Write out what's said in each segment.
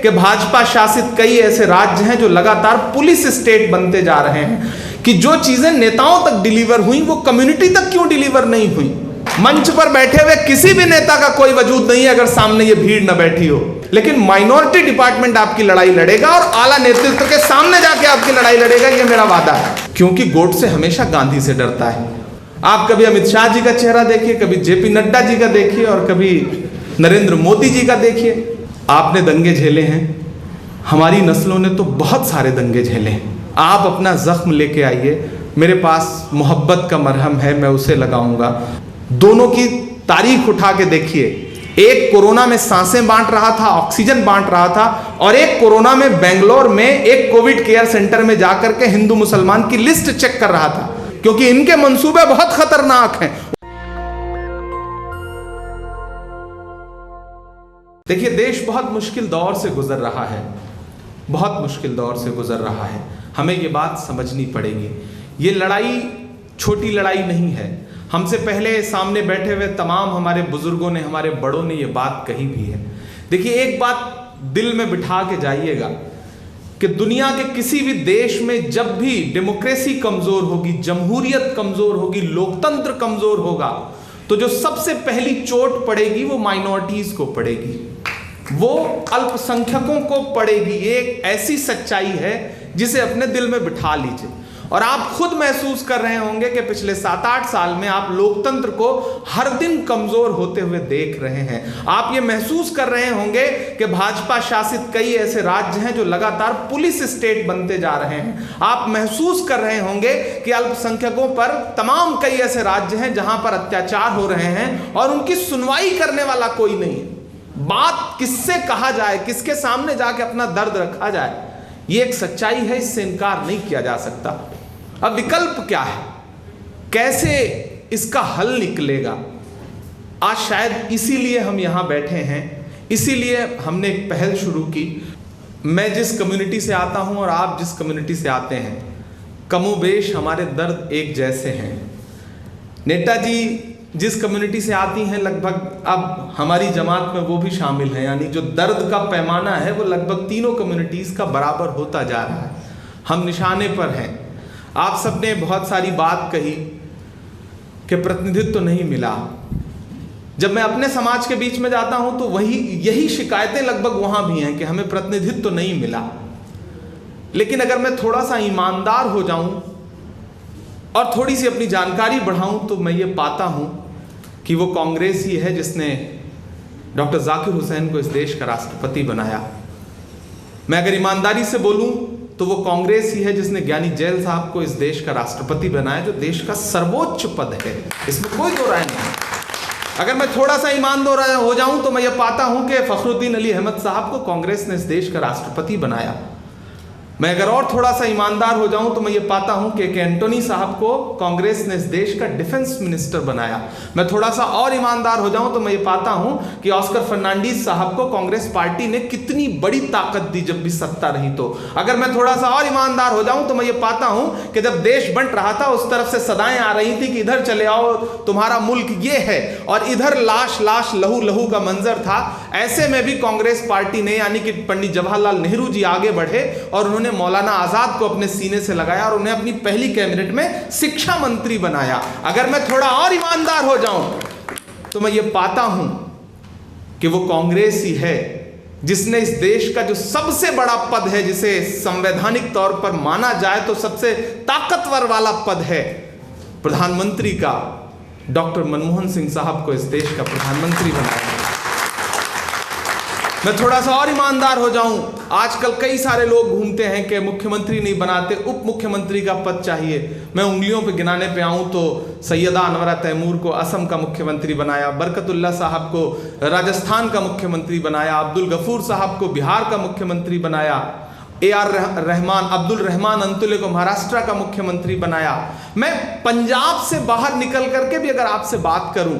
कि भाजपा शासित कई ऐसे राज्य हैं जो लगातार पुलिस स्टेट बनते जा रहे हैं कि जो चीजें नेताओं तक डिलीवर हुई वो कम्युनिटी तक क्यों डिलीवर नहीं हुई। मंच पर बैठे हुए किसी भी नेता का कोई वजूद नहीं है अगर सामने ये भीड़ न बैठी हो, लेकिन माइनॉरिटी डिपार्टमेंट आपकी लड़ाई लड़ेगा और आला नेतृत्व के सामने जाके आपकी लड़ाई लड़ेगा, ये मेरा वादा है। क्योंकि गोट से हमेशा गांधी से डरता है। आप कभी अमित शाह जी का चेहरा देखिए, कभी जेपी नड्डा जी का देखिए और कभी नरेंद्र मोदी जी का देखिए। आपने दंगे झेले हैं, हमारी नस्लों ने तो बहुत सारे दंगे झेले हैं। आप अपना जख्म लेके आइए, मेरे पास मोहब्बत का मरहम है, मैं उसे लगाऊंगा। दोनों की तारीख उठा के देखिए, एक कोरोना में सांसें बांट रहा था, ऑक्सीजन बांट रहा था, और एक कोरोना में बेंगलोर में एक कोविड केयर सेंटर में जाकर के हिंदू मुसलमान की लिस्ट चेक कर रहा था, क्योंकि इनके मंसूबे बहुत खतरनाक हैं। देखिए, देश बहुत मुश्किल दौर से गुजर रहा है, बहुत मुश्किल दौर से गुजर रहा है। हमें ये बात समझनी पड़ेगी। ये लड़ाई छोटी लड़ाई नहीं है। हमसे पहले सामने बैठे हुए तमाम हमारे बुजुर्गों ने, हमारे बड़ों ने ये बात कही भी है। देखिए, एक बात दिल में बिठा के जाइएगा कि दुनिया के किसी भी देश में जब भी डेमोक्रेसी कमजोर होगी, जमहूरियत कमजोर होगी, लोकतंत्र कमजोर होगा, तो जो सबसे पहली चोट पड़ेगी वो माइनॉरिटीज को पड़ेगी, वो अल्पसंख्यकों को पड़ेगी। ये एक ऐसी सच्चाई है जिसे अपने दिल में बिठा लीजिए। और आप खुद महसूस कर रहे होंगे कि पिछले 7-8 साल में आप लोकतंत्र को हर दिन कमजोर होते हुए देख रहे हैं। आप ये महसूस कर रहे होंगे कि भाजपा शासित कई ऐसे राज्य हैं जो लगातार पुलिस स्टेट बनते जा रहे हैं। आप महसूस कर रहे होंगे कि अल्पसंख्यकों पर तमाम कई ऐसे राज्य हैं जहां पर अत्याचार हो रहे हैं और उनकी सुनवाई करने वाला कोई नहीं है। बात किससे कहा जाए, किसके सामने जाके अपना दर्द रखा जाए, ये एक सच्चाई है, इससे इनकार नहीं किया जा सकता। अब विकल्प क्या है, कैसे इसका हल निकलेगा? आज शायद इसीलिए हम यहां बैठे हैं, इसीलिए हमने एक पहल शुरू की। मैं जिस कम्युनिटी से आता हूं और आप जिस कम्युनिटी से आते हैं, कमोबेश हमारे दर्द एक जैसे हैं। नेताजी जिस कम्युनिटी से आती हैं, लगभग अब हमारी जमात में वो भी शामिल हैं, यानी जो दर्द का पैमाना है वो लगभग तीनों कम्युनिटीज़ का बराबर होता जा रहा है। हम निशाने पर हैं। आप सबने बहुत सारी बात कही कि प्रतिनिधित्व तो नहीं मिला। जब मैं अपने समाज के बीच में जाता हूं तो यही शिकायतें लगभग वहां भी हैं कि हमें प्रतिनिधित्व तो नहीं मिला। लेकिन अगर मैं थोड़ा सा ईमानदार हो जाऊं और थोड़ी सी अपनी जानकारी बढ़ाऊं तो मैं ये पाता हूं कि वो कांग्रेस ही है जिसने डॉक्टर जाकिर हुसैन को इस देश का राष्ट्रपति बनाया। मैं अगर ईमानदारी से बोलूं तो वो कांग्रेस ही है जिसने ज्ञानी जैल साहब को इस देश का राष्ट्रपति बनाया, जो देश का सर्वोच्च पद है, इसमें कोई दो राय नहीं। अगर मैं थोड़ा सा ईमानदार हो जाऊं तो मैं ये पाता हूं कि फखरुद्दीन अली अहमद साहब को कांग्रेस ने इस देश का राष्ट्रपति बनाया। मैं अगर और थोड़ा सा ईमानदार हो जाऊं तो मैं ये पाता हूं कि एंटोनी साहब को कांग्रेस ने इस देश का डिफेंस मिनिस्टर बनाया। मैं थोड़ा सा और ईमानदार हो जाऊं तो मैं ये पाता हूं कि ऑस्कर फर्नांडीज साहब को कांग्रेस पार्टी ने कितनी बड़ी ताकत दी जब भी सत्ता रही तो। अगर मैं थोड़ा सा और ईमानदार हो जाऊं तो मैं ये पाता हूं कि जब देश बंट रहा था उस तरफ से सदाएं आ रही थी कि इधर चले आओ, तुम्हारा मुल्क ये है, और इधर लाश लाश लहू लहू का मंजर था। ऐसे में भी कांग्रेस पार्टी ने, यानी कि पंडित जवाहरलाल नेहरू जी आगे बढ़े और उन्होंने मौलाना आजाद को अपने सीने से लगाया और उन्हें अपनी पहली कैबिनेट में शिक्षा मंत्री बनाया। अगर मैं थोड़ा और ईमानदार हो जाऊं तो मैं ये पाता हूं कि वो कांग्रेस ही है जिसने इस देश का जो सबसे बड़ा पद है, जिसे संवैधानिक तौर पर माना जाए तो सबसे ताकतवर वाला पद है प्रधानमंत्री का, डॉक्टर मनमोहन सिंह साहब को इस देश का प्रधानमंत्री बनाया। मैं थोड़ा सा और ईमानदार हो जाऊं, आजकल कई सारे लोग घूमते हैं कि मुख्यमंत्री नहीं बनाते, उप मुख्यमंत्री का पद चाहिए। मैं उंगलियों पे गिनाने पे आऊं तो सैयदा अनवरा तैमूर को असम का मुख्यमंत्री बनाया, बरकतुल्लाह साहब को राजस्थान का मुख्यमंत्री बनाया, अब्दुल गफूर साहब को बिहार का मुख्यमंत्री बनाया, अब्दुल रहमान अंतुले को महाराष्ट्र का मुख्यमंत्री बनाया। मैं पंजाब से बाहर निकल करके भी अगर आपसे बात करूं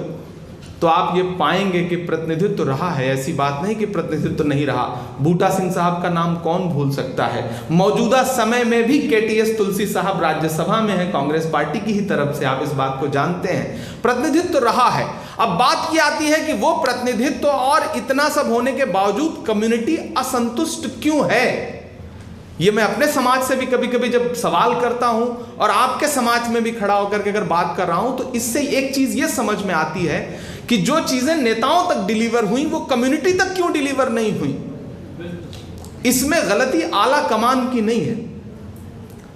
तो आप ये पाएंगे कि प्रतिनिधित्व रहा है, ऐसी बात नहीं कि प्रतिनिधित्व नहीं रहा। बूटा सिंह साहब का नाम कौन भूल सकता है। मौजूदा समय में भी केटीएस तुलसी साहब राज्यसभा में है, कांग्रेस पार्टी की ही तरफ से, आप इस बात को जानते हैं। प्रतिनिधित्व रहा है। अब बात ये आती है कि वो प्रतिनिधित्व और इतना सब होने के बावजूद कम्युनिटी असंतुष्ट क्यों है। ये मैं अपने समाज से भी कभी कभी जब सवाल करता हूं और आपके समाज में भी खड़ा होकर के अगर बात कर रहा हूं, तो इससे एक चीज ये समझ में आती है कि जो चीजें नेताओं तक डिलीवर हुई वो कम्युनिटी तक क्यों डिलीवर नहीं हुई। इसमें गलती आला कमान की नहीं है।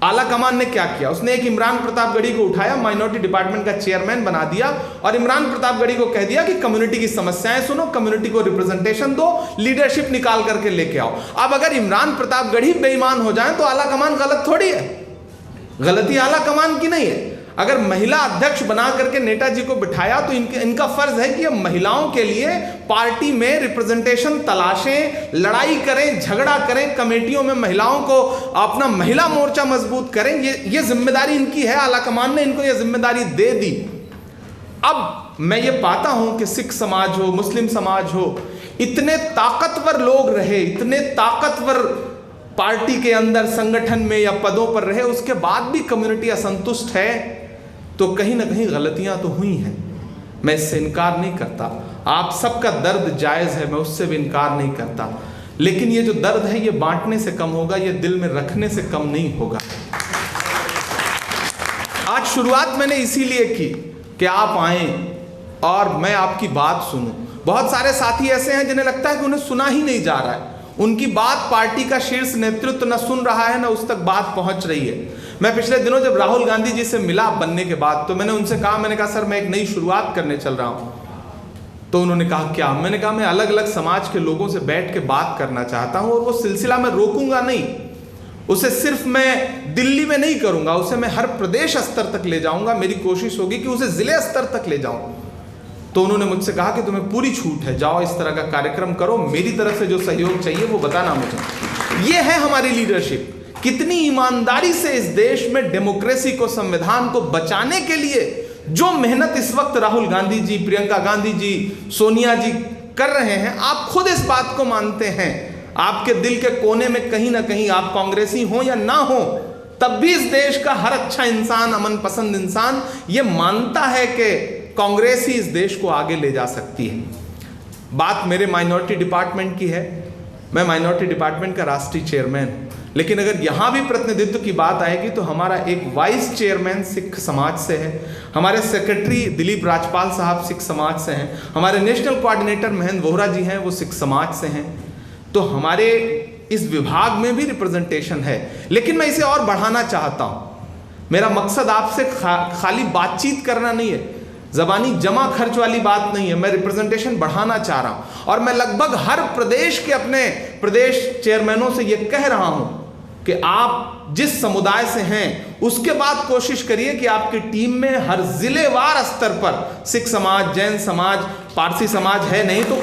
आला कमान ने क्या किया, उसने एक इमरान प्रतापगढ़ी को उठाया, माइनॉरिटी डिपार्टमेंट का चेयरमैन बना दिया और इमरान प्रतापगढ़ी को कह दिया कि कम्युनिटी की समस्याएं सुनो, कम्युनिटी को रिप्रेजेंटेशन दो, लीडरशिप निकाल करके लेके आओ। अब अगर इमरान प्रतापगढ़ी बेईमान हो जाए तो आला कमान गलत थोड़ी है, गलती आला कमान की नहीं है। अगर महिला अध्यक्ष बना करके नेताजी को बिठाया तो इनका फर्ज है कि ये महिलाओं के लिए पार्टी में रिप्रेजेंटेशन तलाशें, लड़ाई करें, झगड़ा करें, कमेटियों में महिलाओं को अपना महिला मोर्चा मजबूत करें। ये जिम्मेदारी इनकी है, आला कमान ने इनको ये जिम्मेदारी दे दी। अब मैं ये पाता हूं कि सिख समाज हो, मुस्लिम समाज हो, इतने ताकतवर लोग रहे, इतने ताकतवर पार्टी के अंदर संगठन में या पदों पर रहे, उसके बाद भी कम्युनिटी असंतुष्ट है, तो कहीं ना कहीं गलतियां तो हुई हैं। मैं इससे इनकार नहीं करता, आप सबका दर्द जायज है, मैं उससे भी इनकार नहीं करता, लेकिन ये जो दर्द है ये बांटने से कम होगा, ये दिल में रखने से कम नहीं होगा। आज शुरुआत मैंने इसीलिए की कि आप आए और मैं आपकी बात सुनूं। बहुत सारे साथी ऐसे हैं जिन्हें लगता है कि उन्हें सुना ही नहीं जा रहा है, उनकी बात पार्टी का शीर्ष नेतृत्व न सुन रहा है, न उस तक बात पहुंच रही है। मैं पिछले दिनों जब राहुल गांधी जी से मिला बनने के बाद, तो मैंने उनसे कहा, मैंने कहा सर मैं एक नई शुरुआत करने चल रहा हूं। तो उन्होंने कहा क्या? मैंने कहा मैं अलग अलग समाज के लोगों से बैठ के बात करना चाहता हूं और वो सिलसिला मैं रोकूंगा नहीं, उसे सिर्फ मैं दिल्ली में नहीं करूंगा, उसे मैं हर प्रदेश स्तर तक ले जाऊंगा। मेरी कोशिश होगी कि उसे जिले स्तर तक ले जाऊं। तो उन्होंने मुझसे कहा कि तुम्हें पूरी छूट है, जाओ इस तरह का कार्यक्रम करो, मेरी तरफ से जो सहयोग चाहिए वो बताना मुझे। ये है हमारी लीडरशिप, कितनी ईमानदारी से इस देश में डेमोक्रेसी को, संविधान को बचाने के लिए जो मेहनत इस वक्त राहुल गांधी जी, प्रियंका गांधी जी, सोनिया जी कर रहे हैं, आप खुद इस बात को मानते हैं। आपके दिल के कोने में कहीं ना कहीं, आप कांग्रेसी हो या ना हो, तब भी इस देश का हर अच्छा इंसान, अमन पसंद इंसान ये मानता है कि कांग्रेस ही इस देश को आगे ले जा सकती है। बात मेरे माइनॉरिटी डिपार्टमेंट की है, मैं माइनॉरिटी डिपार्टमेंट का राष्ट्रीय चेयरमैन हूं, लेकिन अगर यहां भी प्रतिनिधित्व की बात आएगी तो हमारा एक वाइस चेयरमैन सिख समाज से है, हमारे सेक्रेटरी दिलीप राजपाल साहब सिख समाज से हैं, हमारे नेशनल कोऑर्डिनेटर महेंद्र वोहरा जी हैं, वो सिख समाज से हैं। तो हमारे इस विभाग में भी रिप्रेजेंटेशन है, लेकिन मैं इसे और बढ़ाना चाहता हूं। मेरा मकसद आपसे खाली बातचीत करना नहीं है, जबानी जमा खर्च वाली बात नहीं है, मैं रिप्रेजेंटेशन बढ़ाना चाह रहा हूं। और मैं लगभग हर प्रदेश के अपने प्रदेश चेयरमैनों से यह कह रहा हूं कि आप जिस समुदाय से हैं उसके बाद कोशिश करिए कि आपकी टीम में हर जिलेवार स्तर पर सिख समाज, जैन समाज, पारसी समाज है नहीं तो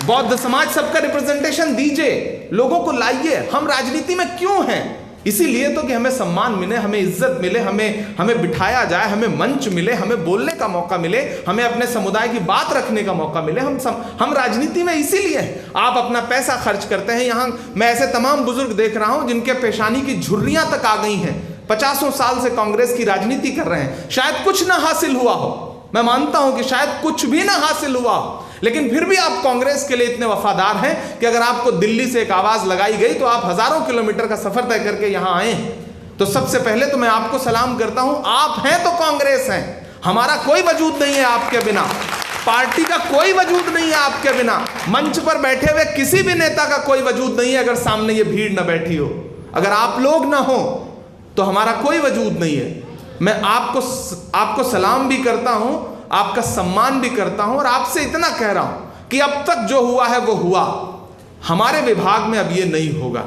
बौद्ध समाज, सबका रिप्रेजेंटेशन दीजिए, लोगों को लाइए। हम राजनीति में क्यों हैं? इसीलिए तो कि हमें सम्मान मिले, हमें इज्जत मिले, हमें बिठाया जाए, हमें मंच मिले, हमें बोलने का मौका मिले, हमें अपने समुदाय की बात रखने का मौका मिले। हम राजनीति में इसीलिए हैं। आप अपना पैसा खर्च करते हैं। यहाँ मैं ऐसे तमाम बुजुर्ग देख रहा हूं जिनके पेशानी की झुर्रियां तक आ गई हैं, 50 साल से कांग्रेस की राजनीति कर रहे हैं, शायद कुछ ना हासिल हुआ हो, मैं मानता हूं कि शायद कुछ भी ना हासिल हुआ हो, लेकिन फिर भी आप कांग्रेस के लिए इतने वफादार हैं कि अगर आपको दिल्ली से एक आवाज लगाई गई तो आप हजारों किलोमीटर का सफर तय करके यहां आए। तो सबसे पहले तो मैं आपको सलाम करता हूं, आप हैं तो कांग्रेस हैं, हमारा कोई वजूद नहीं है आपके बिना, पार्टी का कोई वजूद नहीं है आपके बिना, मंच पर बैठे हुए किसी भी नेता का कोई वजूद नहीं है अगर सामने ये भीड़ न बैठी हो। अगर आप लोग ना हो तो हमारा कोई वजूद नहीं है। मैं आपको सलाम भी करता हूं, आपका सम्मान भी करता हूं और आपसे इतना कह रहा हूं कि अब तक जो हुआ है वो हुआ, हमारे विभाग में अब ये नहीं होगा।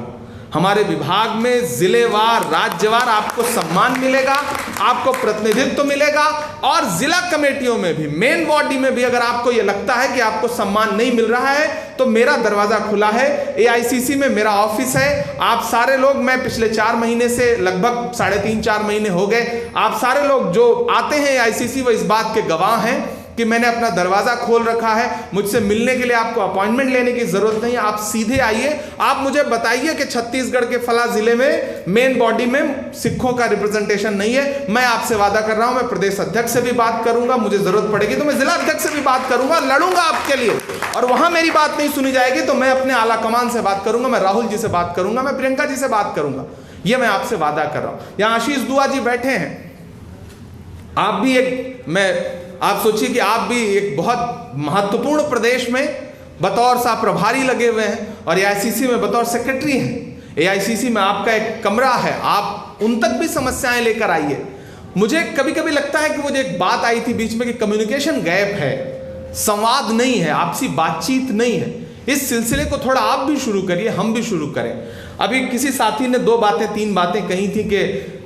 हमारे विभाग में जिलेवार, राज्यवार आपको सम्मान मिलेगा, आपको प्रतिनिधित्व मिलेगा और जिला कमेटियों में भी, मेन बॉडी में भी अगर आपको ये लगता है कि आपको सम्मान नहीं मिल रहा है तो मेरा दरवाजा खुला है। AICC में मेरा ऑफिस है। आप सारे लोग, मैं पिछले 4 महीने से, लगभग 3.5-4 महीने हो गए, आप सारे लोग जो आते हैं AICC वो इस बात के गवाह हैं कि मैंने अपना दरवाज़ा खोल रखा है, मुझसे मिलने के लिए आपको अपॉइंटमेंट लेने की ज़रूरत नहीं है, आप सीधे आइए, आप मुझे बताइए कि छत्तीसगढ़ के फला ज़िले में मेन बॉडी में सिखों का रिप्रेजेंटेशन नहीं है। मैं आपसे वादा कर रहा हूं, मैं प्रदेश अध्यक्ष से भी बात करूंगा, मुझे ज़रूरत पड़ेगी तो मैं जिला अध्यक्ष से भी बात करूंगा, लड़ूंगा आपके लिए। और वहां मेरी बात नहीं सुनी जाएगी तो मैं अपने आला कमान से बात करूंगा, मैं राहुल जी से बात करूंगा, मैं प्रियंका जी से बात करूंगा। ये मैं आपसे वादा कर रहा हूं। यहाँ आशीष दुआ जी बैठे हैं, आप भी आप सोचिए कि आप भी एक बहुत महत्वपूर्ण प्रदेश में बतौर सा प्रभारी लगे हुए हैं और एआईसीसी में बतौर सेक्रेटरी हैं। एआईसीसी में आपका एक कमरा है, आप उन तक भी समस्याएं लेकर आइए। मुझे कभी कभी लगता है कि वो जो एक बात आई थी बीच में कि कम्युनिकेशन गैप है, संवाद नहीं है, आपसी बातचीत नहीं है। इस सिलसिले को थोड़ा आप भी शुरू करिए, हम भी शुरू करें। अभी किसी साथी ने 2-3 बातें कही थी कि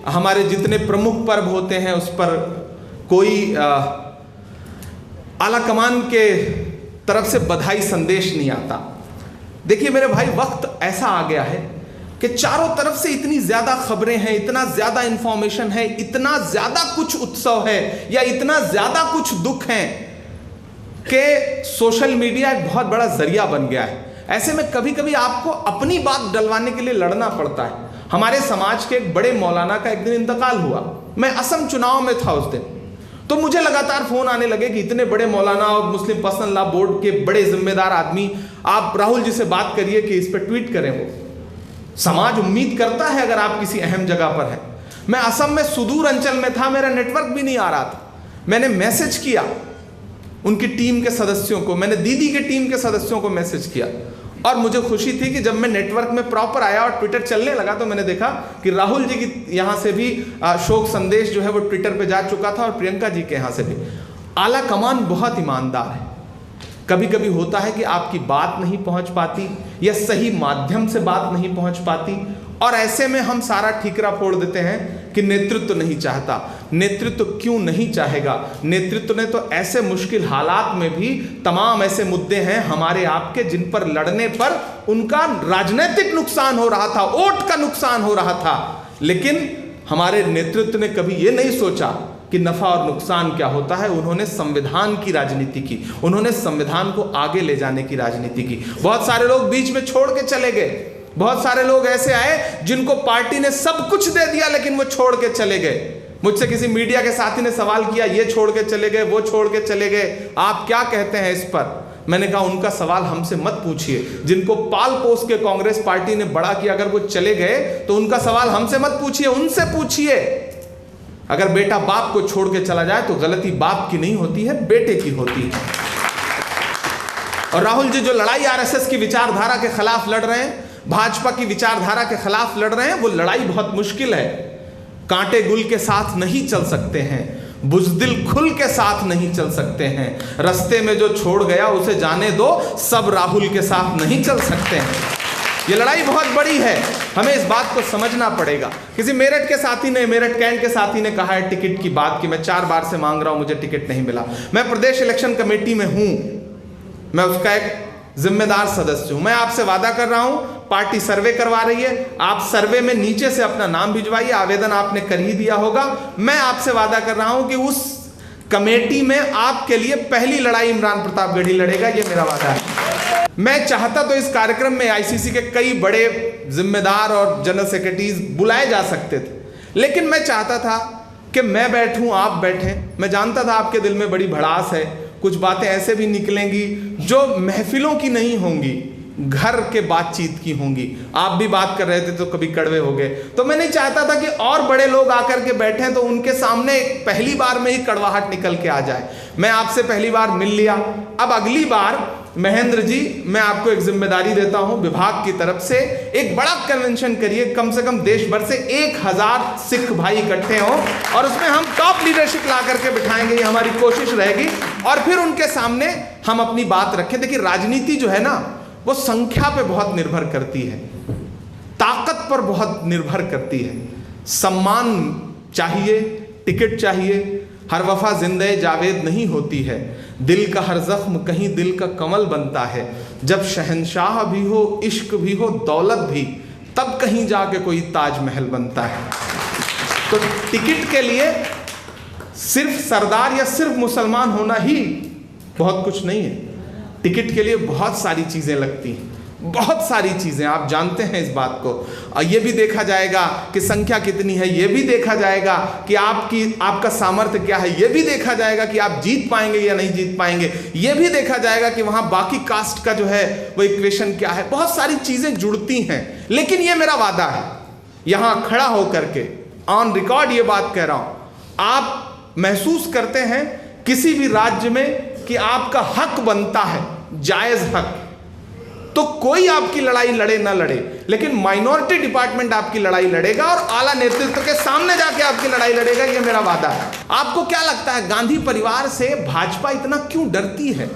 हमारे जितने प्रमुख पर्व होते हैं उस पर कोई आला कमान के तरफ से बधाई संदेश नहीं आता। देखिए मेरे भाई, वक्त ऐसा आ गया है कि चारों तरफ से इतनी ज्यादा खबरें हैं, इतना ज्यादा इंफॉर्मेशन है, इतना ज्यादा कुछ उत्सव है या इतना ज्यादा कुछ दुख है कि सोशल मीडिया एक बहुत बड़ा जरिया बन गया है। ऐसे में कभी कभी आपको अपनी बात डलवाने के लिए लड़ना पड़ता है। हमारे समाज के एक बड़े मौलाना का एक दिन इंतकाल हुआ। मैं असम चुनाव में था उस दिन, तो मुझे लगातार फोन आने लगे कि इतने बड़े मौलाना और मुस्लिम पर्सनल लॉ बोर्ड के बड़े जिम्मेदार आदमी, आप राहुल जी से बात करिए कि इस पर ट्वीट करें। वो समाज उम्मीद करता है अगर आप किसी अहम जगह पर हैं। मैं असम में सुदूर अंचल में था, मेरा नेटवर्क भी नहीं आ रहा था। मैंने मैसेज किया उनकी टीम के सदस्यों को, मैंने दीदी के टीम के सदस्यों को मैसेज किया और मुझे खुशी थी कि जब मैं नेटवर्क में प्रॉपर आया और ट्विटर चलने लगा तो मैंने देखा कि राहुल जी की यहाँ से भी शोक संदेश जो है वो ट्विटर पे जा चुका था और प्रियंका जी के यहाँ से भी। आला कमान बहुत ईमानदार है। कभी कभी होता है कि आपकी बात नहीं पहुँच पाती या सही माध्यम से बात नहीं पहुँच पाती और ऐसे में हम सारा ठीकरा फोड़ देते हैं कि नेतृत्व नहीं चाहता। नेतृत्व क्यों नहीं चाहेगा? नेतृत्व ने तो ऐसे मुश्किल हालात में भी तमाम ऐसे मुद्दे हैं हमारे आपके जिन पर लड़ने पर उनका राजनीतिक नुकसान हो रहा था, वोट का नुकसान हो रहा था, लेकिन हमारे नेतृत्व ने कभी ये नहीं सोचा कि नफा और नुकसान क्या होता है। उन्होंने संविधान की राजनीति की, उन्होंने संविधान को आगे ले जाने की राजनीति की। बहुत सारे लोग बीच में छोड़ के चले गए, बहुत सारे लोग ऐसे आए जिनको पार्टी ने सब कुछ दे दिया लेकिन वो छोड़ के चले गए। मुझसे किसी मीडिया के साथी ने सवाल किया, ये छोड़ के चले गए, वो छोड़ के चले गए, आप क्या कहते हैं इस पर? मैंने कहा उनका सवाल हमसे मत पूछिए। जिनको पाल पोस के कांग्रेस पार्टी ने बड़ा किया, अगर वो चले गए तो उनका सवाल हमसे मत पूछिए, उनसे पूछिए। अगर बेटा बाप को छोड़ के चला जाए तो गलती बाप की नहीं होती है, बेटे की होती है। और राहुल जी जो लड़ाई आरएसएस की विचारधारा के खिलाफ लड़ रहे हैं, भाजपा की विचारधारा के खिलाफ लड़ रहे हैं, वो लड़ाई बहुत मुश्किल है। कांटे गुल के साथ नहीं चल सकते हैं, बुज़दिल खुल के साथ नहीं चल सकते हैं। रास्ते में जो छोड़ गया उसे जाने दो, सब राहुल के साथ नहीं चल सकते हैं। ये लड़ाई बहुत बड़ी है, हमें इस बात को समझना पड़ेगा। किसी मेरठ के साथी ने, मेरठ कैंट के साथी ने कहा है टिकट की बात कि मैं 4 बार से मांग रहा हूं, मुझे टिकट नहीं मिला। मैं प्रदेश इलेक्शन कमेटी में हूं, मैं उसका एक जिम्मेदार सदस्य हूं। मैं आपसे वादा कर रहा हूं, पार्टी सर्वे करवा रही है, आप सर्वे में नीचे से अपना नाम भिजवाइए, आवेदन आपने कर ही दिया होगा। मैं आपसे वादा कर रहा हूं कि उस कमेटी में आपके लिए पहली लड़ाई इमरान प्रतापगढ़ी लड़ेगा, ये मेरा वादा है। मैं चाहता तो इस कार्यक्रम में आईसीसी के कई बड़े जिम्मेदार और जनरल सेक्रेटरीज बुलाए जा सकते थे, लेकिन मैं चाहता था कि मैं बैठूं, आप बैठें। मैं जानता था आपके दिल में बड़ी भड़ास है, कुछ बातें ऐसे भी निकलेंगी जो महफिलों की नहीं होंगी, घर के बातचीत की होंगी। आप भी बात कर रहे थे तो कभी कड़वे हो गए, तो मैं नहीं चाहता था कि और बड़े लोग आकर के बैठें तो उनके सामने पहली बार में ही कड़वाहट निकल के आ जाए। मैं आपसे पहली बार मिल लिया, अब अगली बार महेंद्र जी मैं आपको एक जिम्मेदारी देता हूं, विभाग की तरफ से एक बड़ा कन्वेंशन करिए, कम से कम देश भर से 1000 सिख भाई इकट्ठे हों और उसमें हम टॉप लीडरशिप ला करके बिठाएंगे, ये हमारी कोशिश रहेगी। और फिर उनके सामने हम अपनी बात रखें। देखिए राजनीति जो है ना, वो संख्या पे बहुत निर्भर करती है, ताकत पर बहुत निर्भर करती है। सम्मान चाहिए, टिकट चाहिए, हर वफा जिंदे जावेद नहीं होती है, दिल का हर जख्म कहीं दिल का कमल बनता है। जब शहंशाह भी हो, इश्क भी हो, दौलत भी, तब कहीं जाके कोई ताजमहल बनता है। तो टिकट के लिए सिर्फ सरदार या सिर्फ मुसलमान होना ही बहुत कुछ नहीं है। टिकट के लिए बहुत सारी चीज़ें लगती हैं, बहुत सारी चीज़ें, आप जानते हैं इस बात को। और ये भी देखा जाएगा कि संख्या कितनी है, ये भी देखा जाएगा कि आपका सामर्थ्य क्या है, ये भी देखा जाएगा कि आप जीत पाएंगे या नहीं जीत पाएंगे, ये भी देखा जाएगा कि वहाँ बाकी कास्ट का जो है वो इक्वेशन क्या है। बहुत सारी चीज़ें जुड़ती हैं। लेकिन ये मेरा वादा है, यहाँ खड़ा होकर के ऑन रिकॉर्ड ये बात कह रहा हूँ, आप महसूस करते हैं किसी भी राज्य में कि आपका हक बनता है, जायज़ हक, तो कोई आपकी लड़ाई लड़े ना लड़े, लेकिन माइनॉरिटी डिपार्टमेंट आपकी लड़ाई लड़ेगा और आला नेतृत्व के सामने जाके आपकी लड़ाई लड़ेगा। ये मेरा वादा है। आपको क्या लगता है गांधी परिवार से भाजपा इतना क्यों डरती है?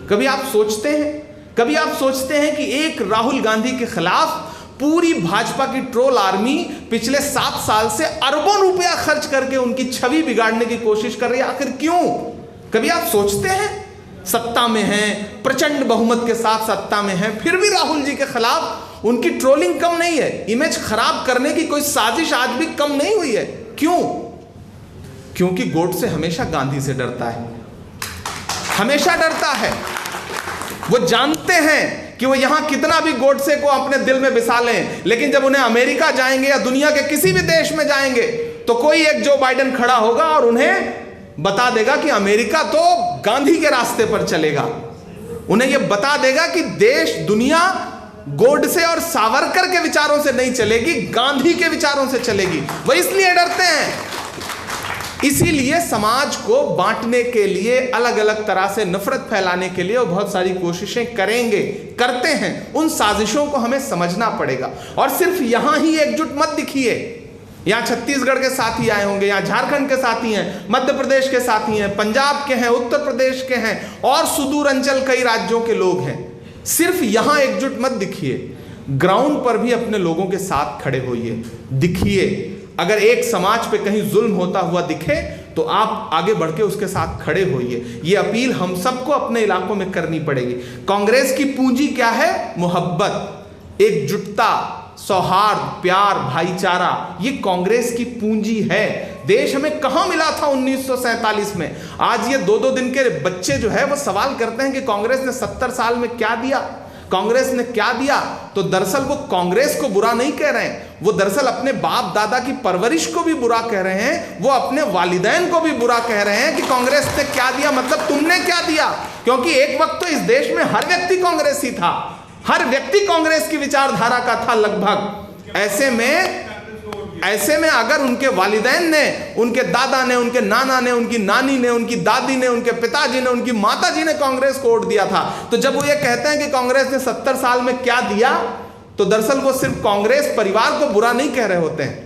कभी आप सोचते हैं कि एक राहुल गांधी के खिलाफ पूरी भाजपा की ट्रोल आर्मी पिछले 7 साल से अरबों रुपया खर्च करके उनकी छवि बिगाड़ने की कोशिश कर रही है? आखिर क्यों? कभी आप सोचते हैं? सत्ता में हैं, प्रचंड बहुमत के साथ सत्ता में हैं, फिर भी राहुल जी के खिलाफ उनकी ट्रोलिंग कम नहीं है, इमेज खराब करने की कोई साजिश आज भी कम नहीं हुई है। क्यों? क्योंकि गोडसे हमेशा गांधी से डरता है, हमेशा डरता है। वो जानते हैं कि वो यहां कितना भी गोडसे को अपने दिल में बिसा लें, लेकिन जब उन्हें अमेरिका जाएंगे या दुनिया के किसी भी देश में जाएंगे तो कोई एक जो बाइडेन खड़ा होगा और उन्हें बता देगा कि अमेरिका तो गांधी के रास्ते पर चलेगा। उन्हें यह बता देगा कि देश, दुनिया गोडसे और सावरकर के विचारों से नहीं चलेगी, गांधी के विचारों से चलेगी। वो इसलिए डरते हैं। इसीलिए समाज को बांटने के लिए, अलग अलग तरह से नफरत फैलाने के लिए वो बहुत सारी कोशिशें करते हैं। उन साजिशों को हमें समझना पड़ेगा। और सिर्फ यहां ही एकजुट मत दिखिए। यहाँ छत्तीसगढ़ के साथी आए होंगे, यहाँ झारखंड के साथी हैं, मध्य प्रदेश के साथी हैं, पंजाब के हैं, उत्तर प्रदेश के हैं और सुदूर अंचल कई राज्यों के लोग हैं। सिर्फ यहाँ एकजुट मत दिखिए, ग्राउंड पर भी अपने लोगों के साथ खड़े होइए, दिखिए। अगर एक समाज पे कहीं जुल्म होता हुआ दिखे तो आप आगे बढ़ के उसके साथ खड़े होइए। ये अपील हम सबको अपने इलाकों में करनी पड़ेगी। कांग्रेस की पूंजी क्या है? मोहब्बत, एकजुटता, सौहार्द, प्यार, भाईचारा, ये कांग्रेस की पूंजी है। देश हमें कहां मिला था 1947 में? आज ये 2-2 दिन के बच्चे जो है वो सवाल करते हैं कि कांग्रेस ने 70 साल में क्या दिया, कांग्रेस ने क्या दिया। तो दरअसल वो कांग्रेस को बुरा नहीं कह रहे हैं, वो दरअसल अपने बाप दादा की परवरिश को भी बुरा कह रहे हैं, वो अपने वालिदैन को भी बुरा कह रहे हैं कि कांग्रेस ने क्या दिया, मतलब तुमने क्या दिया। क्योंकि एक वक्त तो इस देश में हर व्यक्ति कांग्रेसी था, हर व्यक्ति कांग्रेस की विचारधारा का था लगभग। ऐसे में अगर उनके वालिदैन ने, उनके दादा ने, उनके नाना ने, उनकी नानी ने, उनकी दादी ने, उनके पिताजी ने, उनकी माताजी ने कांग्रेस को वोट दिया था, तो जब वो ये कहते हैं कि कांग्रेस ने 70 साल में क्या दिया, तो दरअसल वो सिर्फ कांग्रेस परिवार को बुरा नहीं कह रहे होते हैं,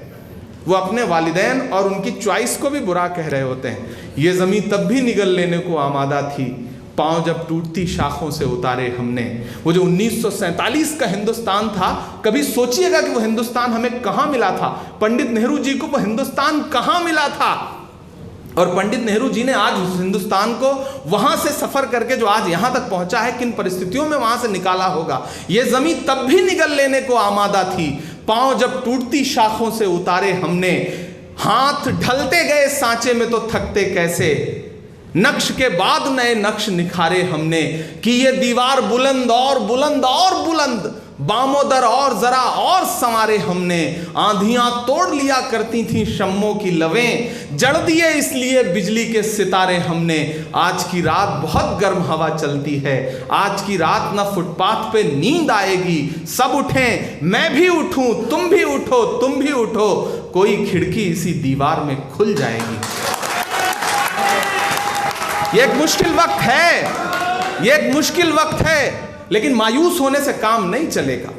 वो अपने वालिदैन और उनकी चॉइस को भी बुरा कह रहे होते हैं। ये जमीन तब भी निगल लेने को आमादा थी, पांव जब टूटती शाखों से उतारे हमने। वो जो 1947 का हिंदुस्तान था, कभी सोचिएगा कि वो हिंदुस्तान हमें कहां मिला था। पंडित नेहरू जी को वो हिंदुस्तान कहां मिला था, और पंडित नेहरू जी ने आज उस हिंदुस्तान को वहां से सफर करके जो आज यहां तक पहुंचा है, किन परिस्थितियों में वहां से निकाला होगा। ये जमीन तब भी निगल लेने को आमादा थी, पांव जब टूटती शाखों से उतारे हमने। हाथ ढलते गए सांचे में तो थकते कैसे, नक्श के बाद नए नक्श निखारे हमने। कि ये दीवार बुलंद और बुलंद और बुलंद, बामोदर और जरा और संवारे हमने। आंधियां तोड़ लिया करती थी शम्मों की लवें, जड़ दिए इसलिए बिजली के सितारे हमने। आज की रात बहुत गर्म हवा चलती है, आज की रात ना फुटपाथ पे नींद आएगी। सब उठें, मैं भी उठूं, तुम भी उठो, तुम भी उठो, कोई खिड़की इसी दीवार में खुल जाएगी। ये एक मुश्किल वक्त है, ये एक मुश्किल वक्त है, लेकिन मायूस होने से काम नहीं चलेगा।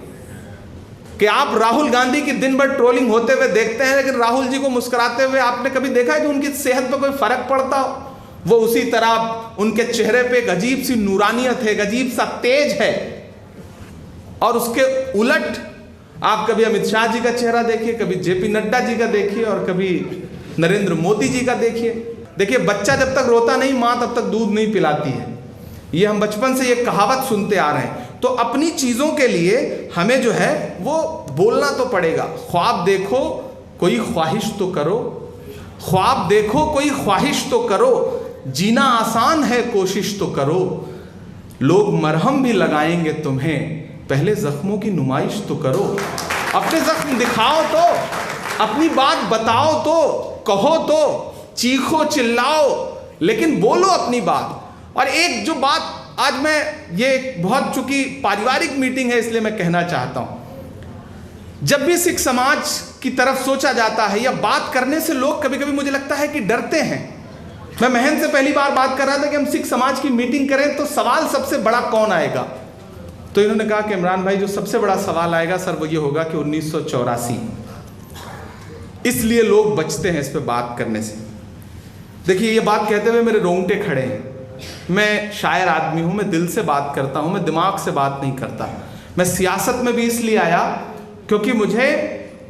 कि आप राहुल गांधी की दिन भर ट्रोलिंग होते हुए देखते हैं, लेकिन राहुल जी को मुस्कुराते हुए आपने कभी देखा है कि उनकी सेहत पर कोई फर्क पड़ता हो? वो उसी तरह उनके चेहरे पे एक अजीब सी नूरानियत है, एक अजीब सा तेज है। और उसके उलट आप कभी अमित शाह जी का चेहरा देखिए, कभी जेपी नड्डा जी का देखिए, और कभी नरेंद्र मोदी जी का देखिए। देखिए, बच्चा जब तक रोता नहीं, माँ तब तक दूध नहीं पिलाती है। ये हम बचपन से ये कहावत सुनते आ रहे हैं। तो अपनी चीज़ों के लिए हमें जो है वो बोलना तो पड़ेगा। ख्वाब देखो, कोई ख्वाहिश तो करो, ख्वाब देखो कोई ख्वाहिश तो करो, जीना आसान है कोशिश तो करो। लोग मरहम भी लगाएंगे तुम्हें, पहले जख्मों की नुमाइश तो करो। अपने जख्म दिखाओ तो, अपनी बात बताओ तो, कहो तो, चीखो चिल्लाओ, लेकिन बोलो अपनी बात। और एक जो बात आज मैं, ये बहुत चूंकि पारिवारिक मीटिंग है इसलिए मैं कहना चाहता हूं, जब भी सिख समाज की तरफ सोचा जाता है या बात करने से लोग कभी कभी मुझे लगता है कि डरते हैं। मैं महन से पहली बार बात कर रहा था कि हम सिख समाज की मीटिंग करें तो सवाल सबसे बड़ा कौन आएगा, तो इन्होंने कहा कि इमरान भाई जो सबसे बड़ा सवाल आएगा सर वो ये होगा कि 1984, इसलिए लोग बचते हैं इस पे बात करने से। देखिए ये बात कहते हुए मेरे रोंगटे खड़े हैं। मैं शायर आदमी हूँ, मैं दिल से बात करता हूँ, मैं दिमाग से बात नहीं करता। मैं सियासत में भी इसलिए आया क्योंकि मुझे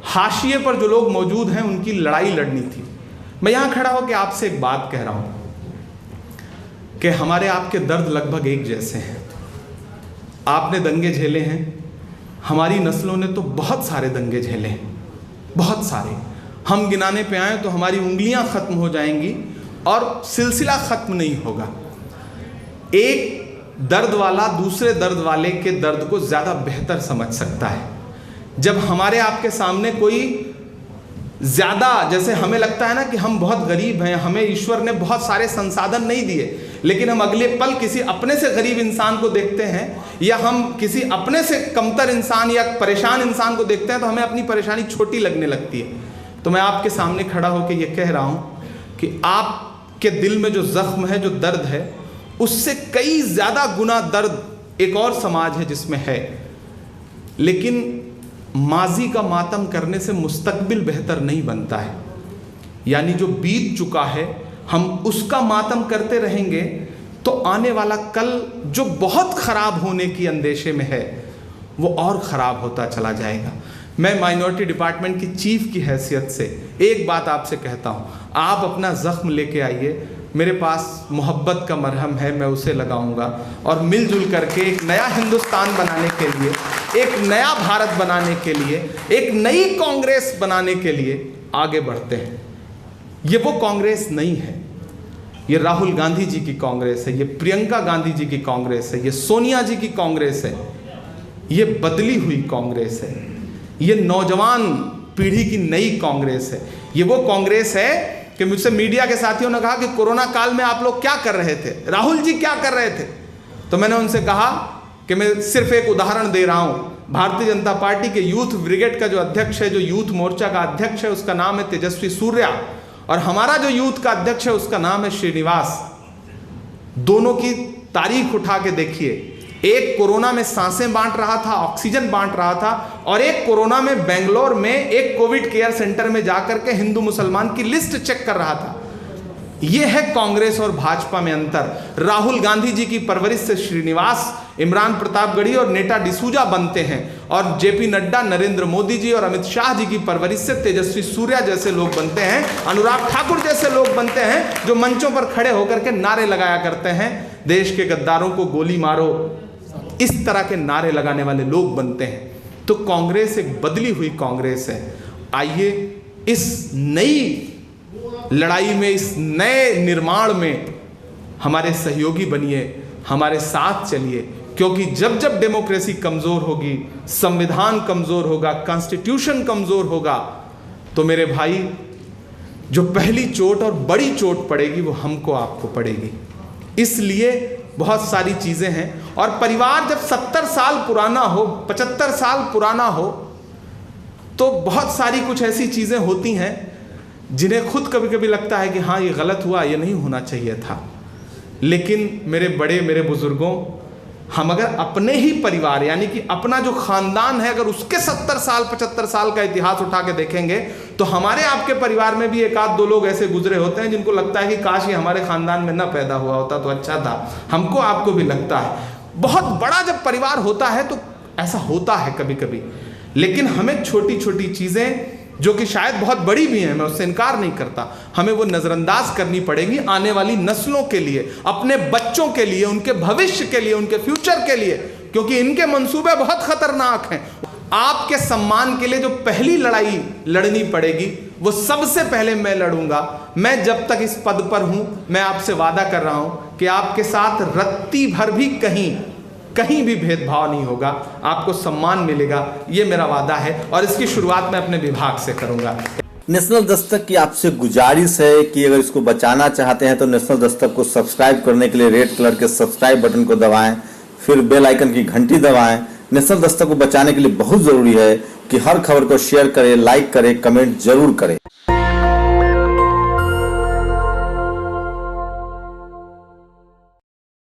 हाशिए पर जो लोग मौजूद हैं उनकी लड़ाई लड़नी थी। मैं यहाँ खड़ा होकर आपसे एक बात कह रहा हूँ कि हमारे आपके दर्द लगभग एक जैसे हैं। आपने दंगे झेले हैं, हमारी नस्लों ने तो बहुत सारे दंगे झेले हैं, बहुत सारे। हम गिनाने पे आए तो हमारी उंगलियां खत्म हो जाएंगी और सिलसिला खत्म नहीं होगा। एक दर्द वाला दूसरे दर्द वाले के दर्द को ज़्यादा बेहतर समझ सकता है। जब हमारे आपके सामने कोई ज़्यादा, जैसे हमें लगता है ना कि हम बहुत गरीब हैं, हमें ईश्वर ने बहुत सारे संसाधन नहीं दिए, लेकिन हम अगले पल किसी अपने से गरीब इंसान को देखते हैं या हम किसी अपने से कमतर इंसान या परेशान इंसान को देखते हैं तो हमें अपनी परेशानी छोटी लगने लगती है। तो मैं आपके सामने खड़ा होकर ये कह रहा हूँ कि आपके दिल में जो जख्म है, जो दर्द है, उससे कई ज़्यादा गुना दर्द एक और समाज है जिसमें है। लेकिन माजी का मातम करने से मुस्तकबिल बेहतर नहीं बनता है। यानी जो बीत चुका है हम उसका मातम करते रहेंगे तो आने वाला कल जो बहुत ख़राब होने की अंदेशे में है वो और ख़राब होता चला जाएगा। मैं माइनॉरिटी डिपार्टमेंट की चीफ की हैसियत से एक बात आपसे कहता हूँ, आप अपना ज़ख्म लेके आइए, मेरे पास मोहब्बत का मरहम है, मैं उसे लगाऊंगा और मिलजुल करके एक नया हिंदुस्तान बनाने के लिए, एक नया भारत बनाने के लिए, एक नई कांग्रेस बनाने के लिए आगे बढ़ते हैं। ये वो कांग्रेस नहीं है, ये राहुल गांधी जी की कांग्रेस है, ये प्रियंका गांधी जी की कांग्रेस है, ये सोनिया जी की कांग्रेस है, ये बदली हुई कांग्रेस है, ये नौजवान पीढ़ी की नई कांग्रेस है। ये वो कांग्रेस है कि मुझसे मीडिया के साथियों ने कहा कि कोरोना काल में आप लोग क्या कर रहे थे, राहुल जी क्या कर रहे थे, तो मैंने उनसे कहा कि मैं सिर्फ एक उदाहरण दे रहा हूँ। भारतीय जनता पार्टी के यूथ ब्रिगेड का जो अध्यक्ष है, जो यूथ मोर्चा का अध्यक्ष है, उसका नाम है तेजस्वी सूर्या, और हमारा जो यूथ का अध्यक्ष है उसका नाम है श्रीनिवास। दोनों की तारीख उठा के देखिए, एक कोरोना में सांसें बांट रहा था, ऑक्सीजन बांट रहा था, और एक कोरोना में बेंगलोर में एक कोविड केयर सेंटर में जाकर के हिंदू मुसलमान की लिस्ट चेक कर रहा था। यह है कांग्रेस और भाजपा में अंतर। राहुल गांधी जी की परवरिश से श्रीनिवास, इमरान प्रतापगढ़ी और नेटा डिसूजा बनते हैं, और जेपी नड्डा, नरेंद्र मोदी जी और अमित शाह जी की परवरिश से तेजस्वी सूर्या जैसे लोग बनते हैं, अनुराग ठाकुर जैसे लोग बनते हैं, जो मंचों पर खड़े होकर के नारे लगाया करते हैं, देश के गद्दारों को गोली मारो, इस तरह के नारे लगाने वाले लोग बनते हैं। तो कांग्रेस एक बदली हुई कांग्रेस है। आइए इस नई लड़ाई में, इस नए निर्माण में हमारे सहयोगी बनिए, हमारे साथ चलिए, क्योंकि जब जब डेमोक्रेसी कमज़ोर होगी, संविधान कमज़ोर होगा, कॉन्स्टिट्यूशन कमज़ोर होगा, तो मेरे भाई जो पहली चोट और बड़ी चोट पड़ेगी वो हमको आपको पड़ेगी। इसलिए बहुत सारी चीज़ें हैं, और परिवार जब 70 साल पुराना हो, 75 साल पुराना हो, तो बहुत सारी कुछ ऐसी चीज़ें होती हैं जिन्हें खुद कभी कभी लगता है कि हाँ ये गलत हुआ, ये नहीं होना चाहिए था। लेकिन मेरे बड़े, मेरे बुजुर्गों, हम अगर अपने ही परिवार यानी कि अपना जो ख़ानदान है, अगर उसके 70 साल 75 साल का इतिहास उठा के देखेंगे तो हमारे आपके परिवार में भी एक आध दो लोग ऐसे गुजरे होते हैं जिनको लगता है कि काश ये हमारे ख़ानदान में ना पैदा हुआ होता तो अच्छा था। हमको आपको भी लगता है। बहुत बड़ा जब परिवार होता है तो ऐसा होता है कभी कभी, लेकिन हमें छोटी छोटी चीज़ें जो कि शायद बहुत बड़ी भी हैं, मैं उससे इनकार नहीं करता, हमें वो नज़रअंदाज करनी पड़ेगी आने वाली नस्लों के लिए, अपने बच्चों के लिए, उनके भविष्य के लिए, उनके फ्यूचर के लिए, क्योंकि इनके मंसूबे बहुत खतरनाक हैं। आपके सम्मान के लिए जो पहली लड़ाई लड़नी पड़ेगी वो सबसे पहले मैं लड़ूंगा। मैं जब तक इस पद पर हूं, मैं आपसे वादा कर रहा हूं कि आपके साथ रत्ती भर भी कहीं भी भेदभाव नहीं होगा, आपको सम्मान मिलेगा, ये मेरा वादा है और इसकी शुरुआत मैं अपने विभाग से करूंगा। नेशनल दस्तक की आपसे गुजारिश है कि अगर इसको बचाना चाहते हैं तो नेशनल दस्तक को सब्सक्राइब करने के लिए रेड कलर के सब्सक्राइब बटन को दबाएं, फिर बेल आइकन की घंटी दबाएं। नेशनल दस्तक को बचाने के लिए बहुत जरूरी है कि हर खबर को शेयर करें, लाइक करें, कमेंट जरूर करें।